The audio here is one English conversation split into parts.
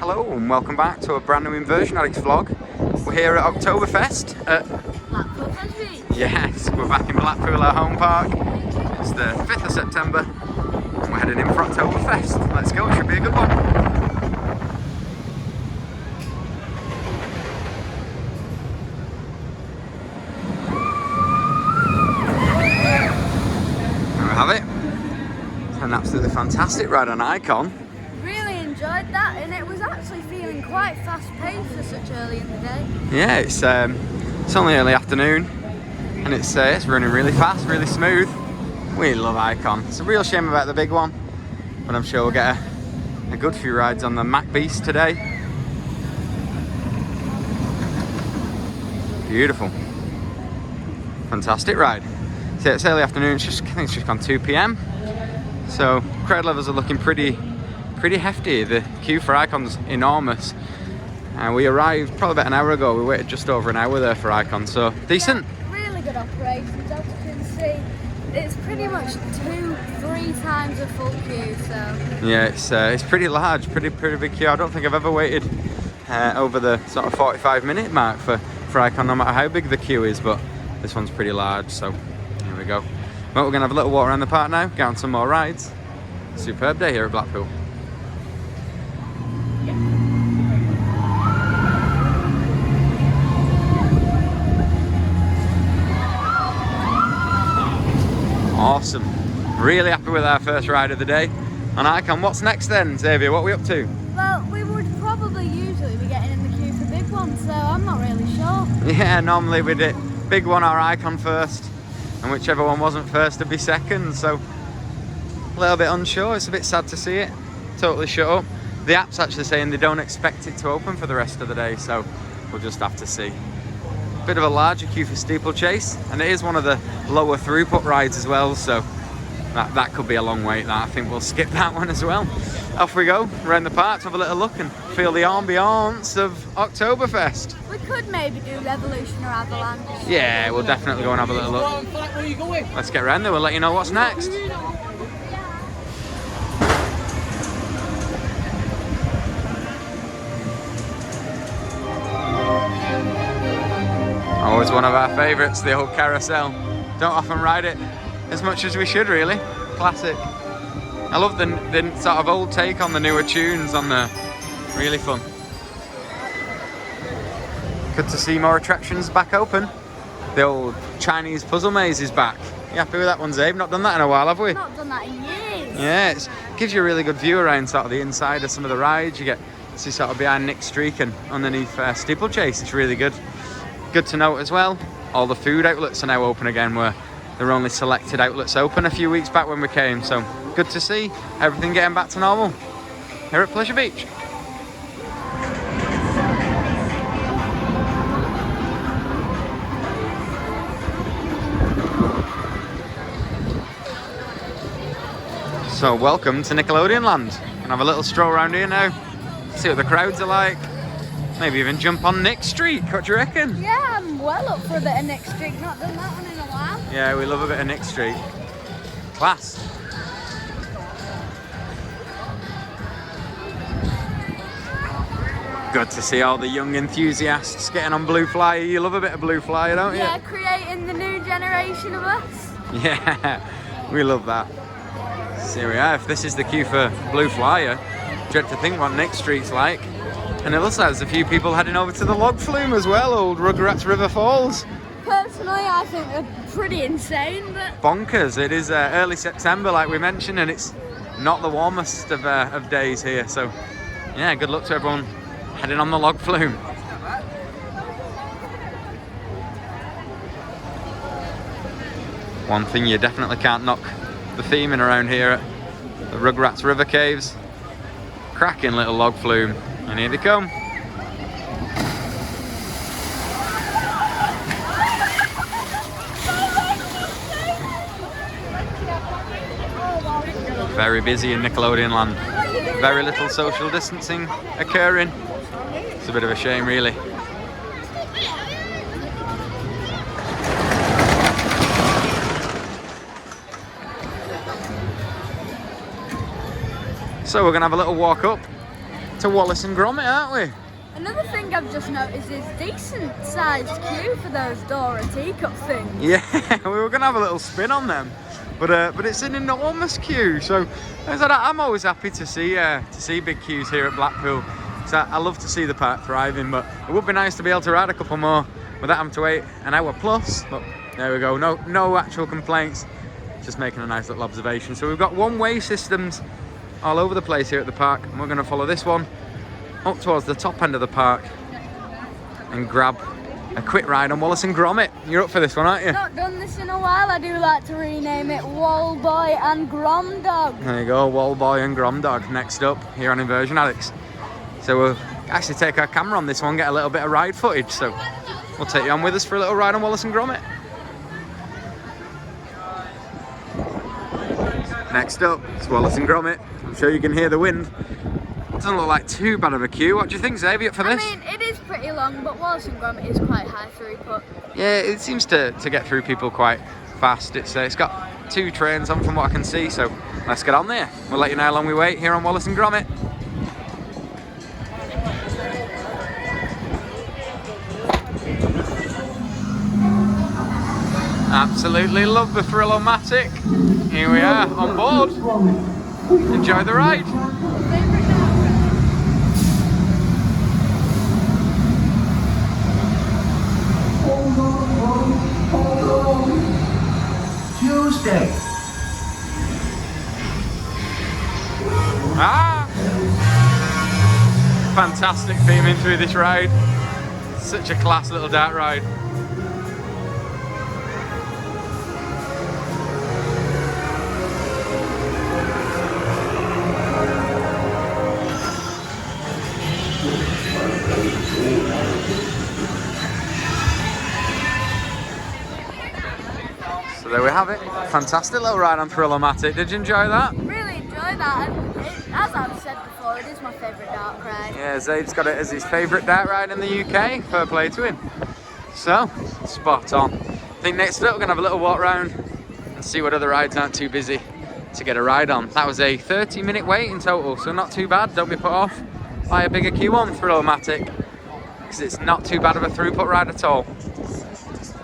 Hello and welcome back to a brand new Inversion Addicts vlog. We're here at Oktoberfest at Blackpool Pleasure Beach. Yes, we're back in Blackpool, our home park. It's the 5th of September and we're heading in for Oktoberfest. Let's go, it should be a good one. There we have it. It's an absolutely fantastic ride on Icon. Enjoyed that, and it was actually feeling quite fast paced for such early in the day. Yeah, it's only early afternoon and it's running really fast, really smooth. We love Icon. It's a real shame about the big one, but I'm sure we'll get a good few rides on the Mac Beast today. Beautiful, fantastic ride. So it's early afternoon. I think it's just gone 2 p.m. so crowd levels are looking pretty hefty. The queue for Icon's enormous. We arrived probably about an hour ago. We waited just over an hour there for Icon, so decent. Yeah, really good operations. As you can see, it's pretty much 2-3 times a full queue. So yeah, it's pretty large, pretty big queue. I don't think I've ever waited over the sort of 45-minute mark for Icon, no matter how big the queue is, but this one's pretty large, so here we go. Well, we're gonna have a little walk around the park now, get on some more rides. Superb day here at Blackpool. Awesome. Really happy with our first ride of the day on Icon. What's next then, Xavier? What are we up to? Well, we would probably usually be getting in the queue for big ones, so I'm not really sure. Yeah, normally we'd hit big one or Icon first, and whichever one wasn't first would be second, so a little bit unsure. It's a bit sad to see it totally shut up. The app's actually saying they don't expect it to open for the rest of the day, so we'll just have to see. Bit of a larger queue for Steeplechase, and it is one of the lower throughput rides as well, so that could be a long wait. That I think we'll skip that one as well. Off we go around the park to have a little look and feel the ambiance of Oktoberfest. We could maybe do Revolution or Avalanche. Yeah, we'll definitely go and have a little look. Let's get around there, we'll let you know what's next. Always one of our favourites, the old carousel. Don't often ride it as much as we should, really. Classic. I love the sort of old take on the newer tunes on the... Really fun. Good to see more attractions back open. The old Chinese puzzle maze is back. You happy with that one, Zabe? Not done that in a while, have we? Not done that in years. Yeah, it gives you a really good view around sort of the inside of some of the rides. You get to see sort of behind Nick Streak and underneath Steeplechase. It's really good. Good to note as well, all the food outlets are now open again, where there were only selected outlets open a few weeks back when we came, so good to see everything getting back to normal here at Pleasure Beach. So welcome to Nickelodeon land. Gonna have a little stroll around here now, see what the crowds are like. Maybe even jump on Nick Streak, what do you reckon? Yeah, I'm well up for a bit of Nick Streak. Not done that one in a while. Yeah, we love a bit of Nick Streak. Class. Good to see all the young enthusiasts getting on Blue Flyer. You love a bit of Blue Flyer, don't you? Yeah, creating the new generation of us. Yeah, we love that. So here we are. If this is the queue for Blue Flyer, dread to think what Nick Streak's like. And it looks like there's a few people heading over to the log flume as well, old Rugrats River Falls. Personally, I think they're pretty insane, but... Bonkers. It is early September, like we mentioned, and it's not the warmest of days here. So, yeah, good luck to everyone heading on the log flume. One thing you definitely can't knock the theming around here at the Rugrats River Caves. Cracking little log flume. And here they come. Very busy in Nickelodeon land. Very little social distancing occurring. It's a bit of a shame, really. So we're gonna have a little walk up to Wallace and Gromit, aren't we? Another thing I've just noticed is decent sized queue for those Dora teacup things. Yeah, we were going to have a little spin on them, but it's an enormous queue. So I'm always happy to see big queues here at Blackpool. So I love to see the park thriving, but it would be nice to be able to ride a couple more without having to wait an hour plus. But there we go, no actual complaints, just making a nice little observation. So we've got one-way systems all over the place here at the park, and we're going to follow this one up towards the top end of the park and grab a quick ride on Wallace and Gromit. You're up for this one, aren't you? Not done this in a while. I do like to rename it Wallboy and Gromdog. There you go, Wallboy and Gromdog next up here on Inversion Addicts. So we'll actually take our camera on this one, get a little bit of ride footage. So we'll take you on with us for a little ride on Wallace and Gromit. Next up, it's Wallace and Gromit. I'm sure you can hear the wind. Doesn't look like too bad of a queue. What do you think, Xavier, for this? I mean, it is pretty long, but Wallace and Gromit is quite high throughput. Yeah, it seems to get through people quite fast. It's got 2 trains on from what I can see, so let's get on there. We'll let you know how long we wait here on Wallace and Gromit. Absolutely love the Thrill-O-Matic. Here we are on board. Enjoy the ride. Tuesday. Fantastic theming through this ride. Such a class little dirt ride. So there we have it. Fantastic little ride on Thrill-O-Matic. Did you enjoy that? Really enjoy that. And as I've said before, it is my favourite dark ride. Yeah, Zaid's got it as his favourite dirt ride in the UK. Fair play to him. So, spot on. I think next up we're going to have a little walk round and see what other rides aren't too busy to get a ride on. That was a 30-minute wait in total, so not too bad. Don't be put off by a bigger queue on Thrill-O-Matic, because it's not too bad of a throughput ride at all.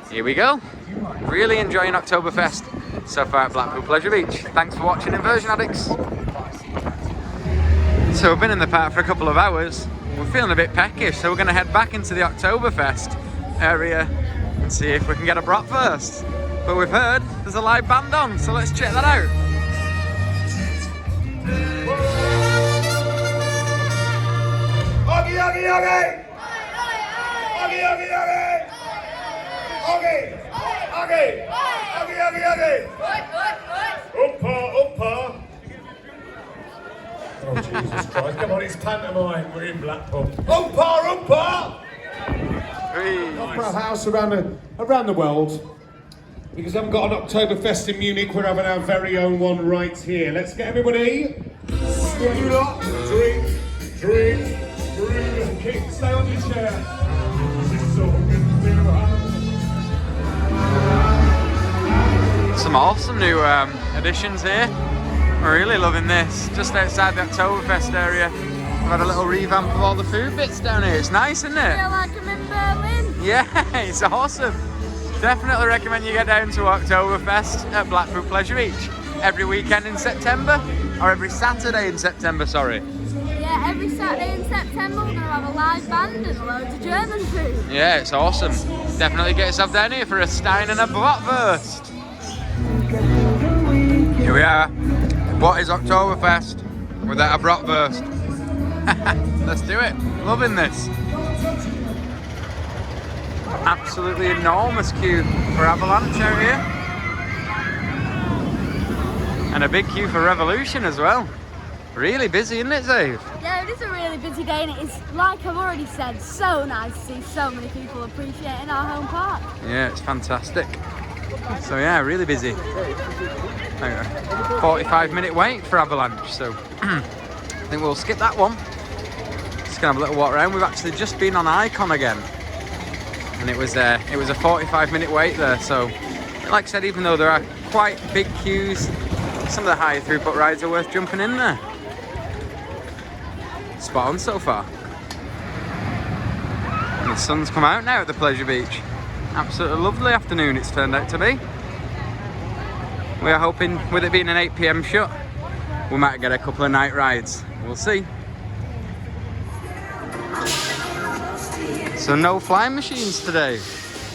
Here we go. Really enjoying Oktoberfest so far at Blackpool Pleasure Beach. Thanks for watching Inversion Addicts. So we've been in the park for a couple of hours. We're feeling a bit peckish, so we're going to head back into the Oktoberfest area and see if we can get a bratwurst. But we've heard there's a live band on, so let's check that out. Oggy, oggy, oggy! Oggy, oggy, oggy! Oggy! Oggy! Oggy, oggy, oggy! Oompa, oompa! Oh, Jesus Christ, come on, it's pantomime, we're in Blackpool. Oompa, oompa! Nice. For a house around the world. Because we haven't got an Oktoberfest in Munich, we're having our very own one right here. Let's get everybody. Stand up, drink, drink, drink. Keep, stay on your chair. This is so good to do. Some awesome new additions here. We're really loving this. Just outside the Oktoberfest area, we've had a little revamp of all the food bits down here. It's nice, isn't I it? feel like I'm in Berlin. Yeah, it's awesome. Definitely recommend you get down to Oktoberfest at Blackpool Pleasure Beach every weekend in September, or every Saturday in September, sorry. Yeah, every Saturday in September we're going to have a live band and loads of German food. Yeah, it's awesome. Definitely get yourself down here for a Stein and a Bratwurst. Here we are. What is Oktoberfest without a Bratwurst? Let's do it. Loving this. Absolutely enormous queue for Avalanche out here. And a big queue for Revolution as well. Really busy, isn't it, Dave? Yeah, it is a really busy day, and it's, like I've already said, so nice to see so many people appreciating our home park. Yeah, it's fantastic. So yeah, really busy. 45-minute wait for Avalanche, so I think we'll skip that one. Just gonna have a little walk around. We've actually just been on Icon again, and it was a 45-minute wait there. So, like I said, even though there are quite big queues, some of the higher throughput rides are worth jumping in there. spot on so far. And the sun's come out now at the Pleasure Beach. Absolutely lovely afternoon it's turned out to be. We are hoping, with it being an 8 PM shut, we might get a couple of night rides. We'll see. So no flying machines today.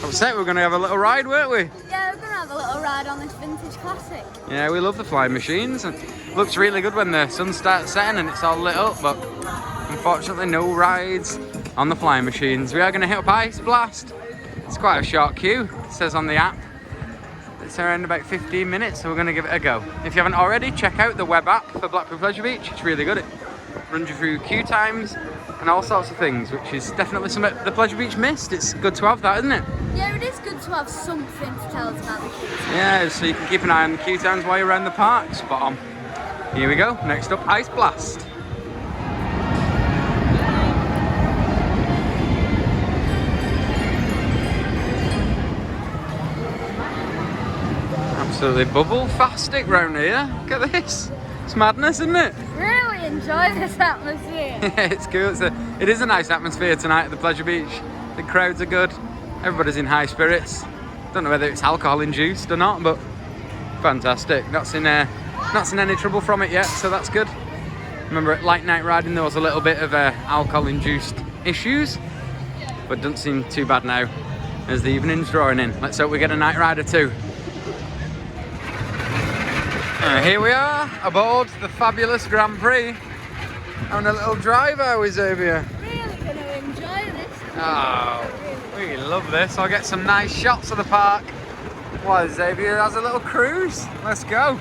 Upset we're going to have a little ride, weren't we? Yeah, we're going to have a little ride on this vintage classic. Yeah, we love the flying machines. And it looks really good when the sun starts setting and it's all lit up, but unfortunately no rides on the flying machines. We are going to hit up Ice Blast. It's quite a short queue, it says on the app. It's around about 15 minutes, so we're going to give it a go. If you haven't already, check out the web app for Blackpool Pleasure Beach. It's really good. It runs you through queue times and all sorts of things, which is definitely something the Pleasure Beach missed. It's good to have that, isn't it? Yeah, it is good to have something to tell us about the queue. Yeah, so you can keep an eye on the queue times while you're around the park. Spot on. Here we go. Next up, Ice Blast. Absolutely bubble-fastic round here. Look at this. It's madness, isn't it? Really enjoy this atmosphere. Yeah, it's cool. It is a nice atmosphere tonight at the Pleasure Beach. The crowds are good. Everybody's in high spirits. Don't know whether it's alcohol induced or not, but fantastic. Not seen any trouble from it yet, so that's good. Remember at light night riding there was a little bit of alcohol induced issues, but doesn't seem too bad now as the evening's drawing in. Let's hope we get a night ride or two. Here we are aboard the fabulous Grand Prix. Having a little drive, are we, Xavier? Really going to enjoy this. Oh, we love this. I'll get some nice shots of the park while Xavier has a little cruise. Let's go.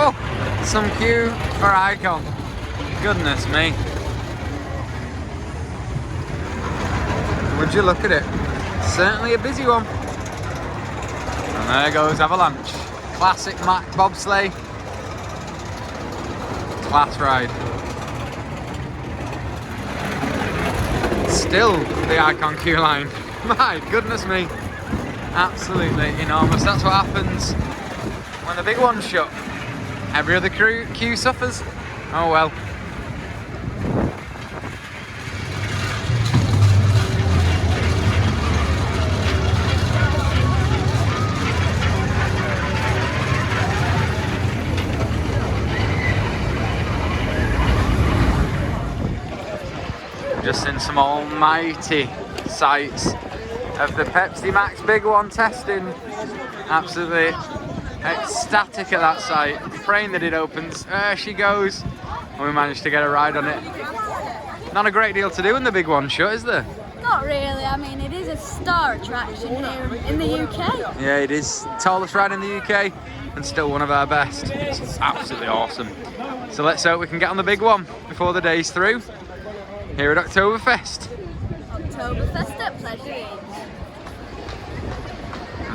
Oh, some queue for Icon. Goodness me. Would you look at it? Certainly a busy one. And there goes Avalanche. Classic Mac bobsleigh. Class ride. Still the Icon queue line. My goodness me. Absolutely enormous. That's what happens when the big one's shut. Every other queue suffers. Oh well. Just seen some almighty sights of the Pepsi Max big one testing. Absolutely ecstatic at that site. Praying that it opens. There she goes. And we managed to get a ride on it. Not a great deal to do in the big one shut, is there? Not really. I mean, it is a star attraction here in the UK. Yeah, it is. Tallest ride in the UK and still one of our best. It's absolutely awesome. So let's hope we can get on the big one before the day's through. Here at Oktoberfest. Oktoberfest at Pleasure Beach.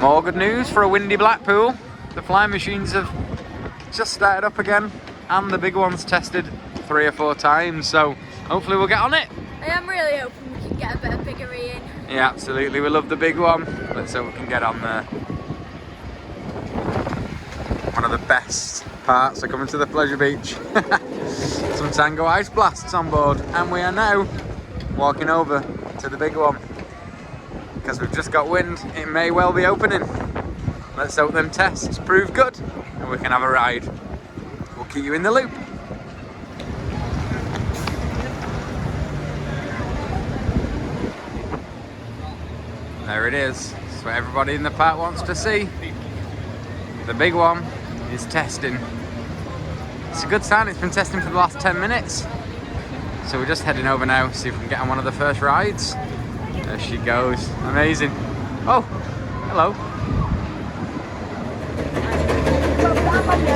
More good news for a windy Blackpool. The flying machines have just started up again and the big one's tested 3 or 4 times, so hopefully we'll get on it. I am really hoping we can get a bit of biggery in. Yeah, absolutely. We love the big one. Let's hope we can get on there. One of the best parts of coming to the Pleasure Beach. Some Tango Ice Blasts on board, and we are now walking over to the big one because we've just got wind. It may well be opening. Let's hope them tests prove good and we can have a ride. We'll keep you in the loop. There it is. It's what everybody in the park wants to see. The big one is testing. It's a good sign. It's been testing for the last 10 minutes. So we're just heading over now, see if we can get on one of the first rides. There she goes. Amazing. Oh, hello.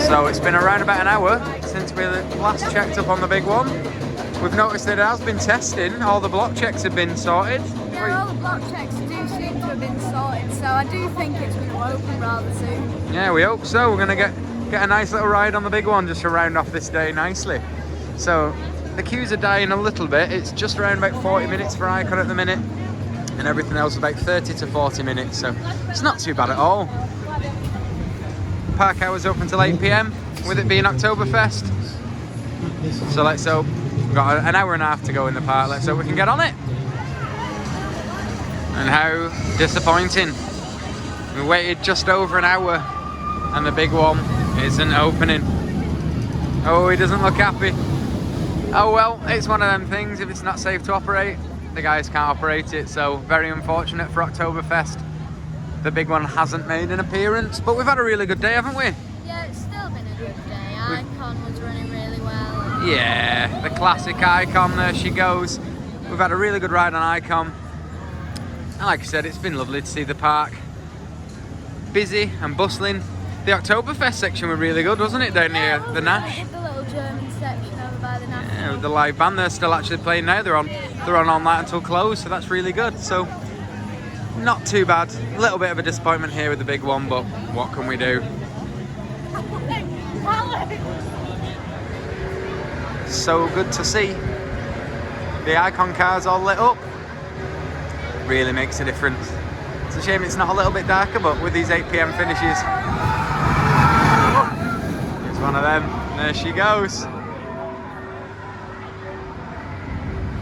So it's been around about an hour since we last checked up on the big one. We've noticed that it has been testing. All the block checks have been sorted. Yeah, all the block checks do seem to have been sorted, so I do think it's going to open rather soon. Yeah, we hope so. We're going to get a nice little ride on the big one just to round off this day nicely. So the queues are dying a little bit. It's just around about 40 minutes for Icon at the minute, and everything else about 30 to 40 minutes, so it's not too bad at all. park hours open till 8 PM with it being Oktoberfest. So let's hope, we've got an hour and a half to go in the park, let's hope we can get on it. And how disappointing. We waited just over an hour and the big one isn't opening. Oh, he doesn't look happy. Oh well, it's one of them things, if it's not safe to operate, the guys can't operate it, so very unfortunate for Oktoberfest. The big one hasn't made an appearance, but we've had a really good day, haven't we? Yeah, it's still been a good day. Icon was running really well. Yeah, the classic Icon, there she goes. We've had a really good ride on Icon. And like I said, it's been lovely to see the park. Busy and bustling. The Oktoberfest section was really good, wasn't it, down near the Nash? The little German section over by the Nash. Yeah, with the live band, they're still actually playing now. They're on all night until close, so that's really good. So not too bad. A little bit of a disappointment here with the big one, but what can we do? So good to see the Icon cars all lit up. Really makes a difference. It's a shame it's not a little bit darker, but with these 8 PM finishes, it's one of them. There she goes.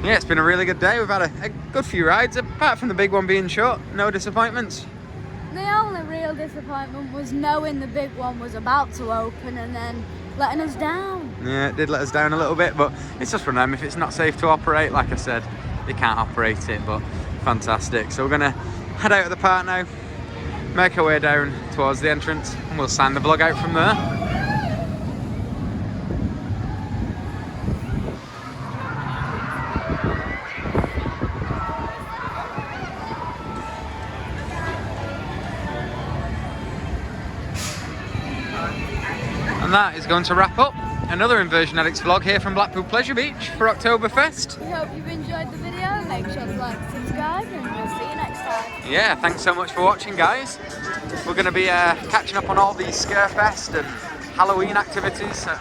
Yeah, it's been a really good day. We've had a good few rides, apart from the big one being short. No disappointments. The only real disappointment was knowing the big one was about to open and then letting us down. Yeah, it did let us down a little bit, but it's just one of them. If it's not safe to operate, like I said, they can't operate it, but fantastic. So we're gonna head out of the park now, make our way down towards the entrance, and we'll sign the vlog out from there. And that is going to wrap up another Inversion Addicts vlog here from Blackpool Pleasure Beach for Oktoberfest. We hope you've enjoyed the video. Make sure to like, subscribe, and we'll see you next time. Yeah, thanks so much for watching, guys. We're going to be catching up on all these Scarefest and Halloween activities at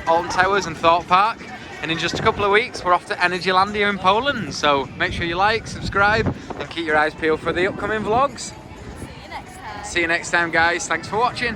Alton Towers and Thorpe Park. And in just a couple of weeks, we're off to Energylandia in Poland. So make sure you like, subscribe, and keep your eyes peeled for the upcoming vlogs. See you next time. See you next time, guys. Thanks for watching.